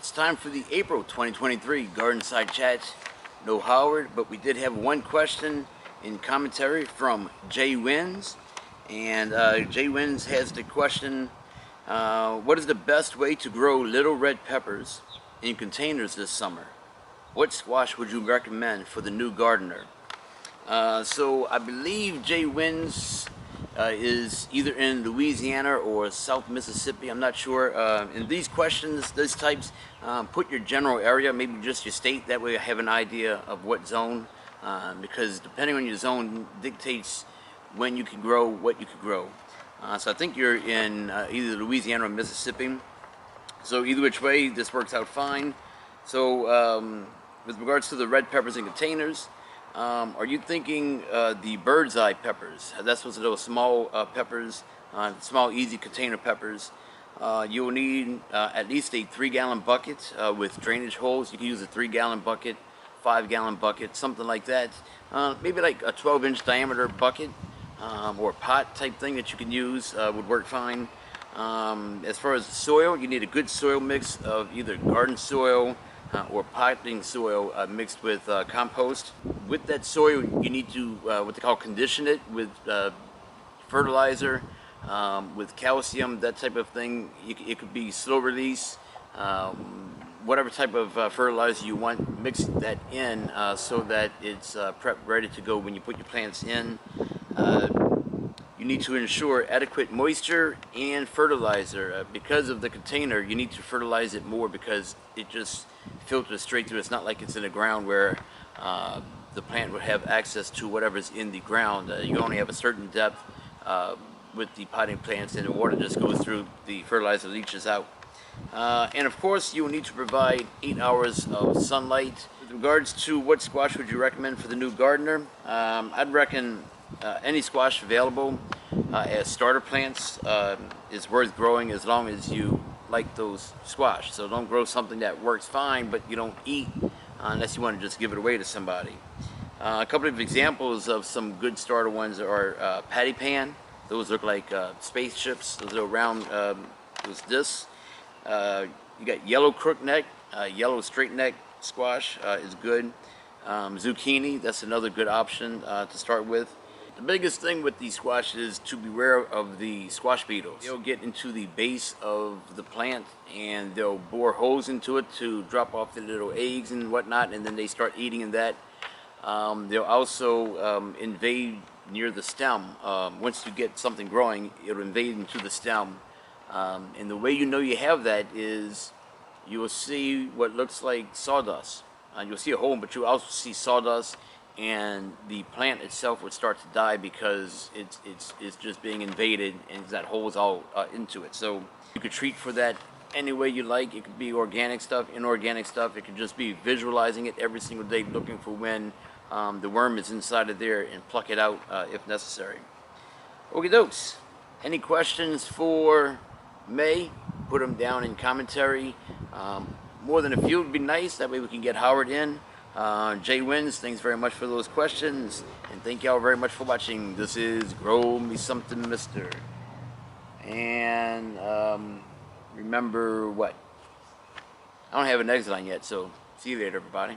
It's time for the April 2023 Gardenside Chat. No Howard, but we did have one question in commentary from Jay Wins. And Jay Wins has the question, what is the best way to grow little red peppers in containers this summer? What squash would you recommend for the new gardener? So I believe Jay Wins is either in Louisiana or South Mississippi. I'm not sure. In these questions, these types, put your general area, maybe just your state. That way I have an idea of what zone, because depending on your zone dictates when you can grow, what you can grow. So I think you're in either Louisiana or Mississippi. So either which way, this works out fine. So with regards to the red peppers in containers, are you thinking the bird's eye peppers? That's what's those small peppers, small easy container peppers. You will need at least a 3-gallon bucket with drainage holes. You can use a 3-gallon bucket, 5-gallon bucket, something like that. Maybe like a 12-inch diameter bucket or pot type thing that you can use would work fine. As far as the soil, you need a good soil mix of either garden soil or potting soil mixed with compost. With that soil, you need to what they call condition it with fertilizer, with calcium, that type of thing. It could be slow release, whatever type of fertilizer you want. Mix that in so that it's prepped, ready to go when you put your plants in. You need to ensure adequate moisture and fertilizer. Because of the container, you need to fertilize it more because it just filters straight through. It's not like it's in the ground where the plant would have access to whatever's in the ground. You only have a certain depth with the potting plants, and the water just goes through, the fertilizer leaches out. And of course, you will need to provide 8 hours of sunlight. With regards to what squash would you recommend for the new gardener, I'd reckon any squash available as starter plants is worth growing as long as you like those squash. So don't grow something that works fine but you don't eat unless you want to just give it away to somebody. A couple of examples of some good starter ones are patty pan. Those look like spaceships. Those are round those discs. You got yellow crookneck, yellow straight neck squash is good. Zucchini, that's another good option to start with. The biggest thing with these squashes is to beware of the squash beetles. They'll get into the base of the plant and they'll bore holes into it to drop off the little eggs and whatnot, and then they start eating in that. They'll also invade near the stem. Once you get something growing, it'll invade into the stem. And the way you know you have that is you will see what looks like sawdust. You'll see a hole, but you'll also see sawdust, and the plant itself would start to die because it's just being invaded and that hole's all into it. So you could treat for that any way you like. It could be organic stuff, inorganic stuff. It could just be visualizing it every single day, looking for when the worm is inside of there and pluck it out if necessary. Okie dokes. Any questions for May? Put them down in commentary. More than a few would be nice. That way we can get Howard in. Jay Wins, thanks very much for those questions, and thank y'all very much for watching. This is Grow Me Something Mister. And remember what? I don't have an exit on yet, so see you later, everybody.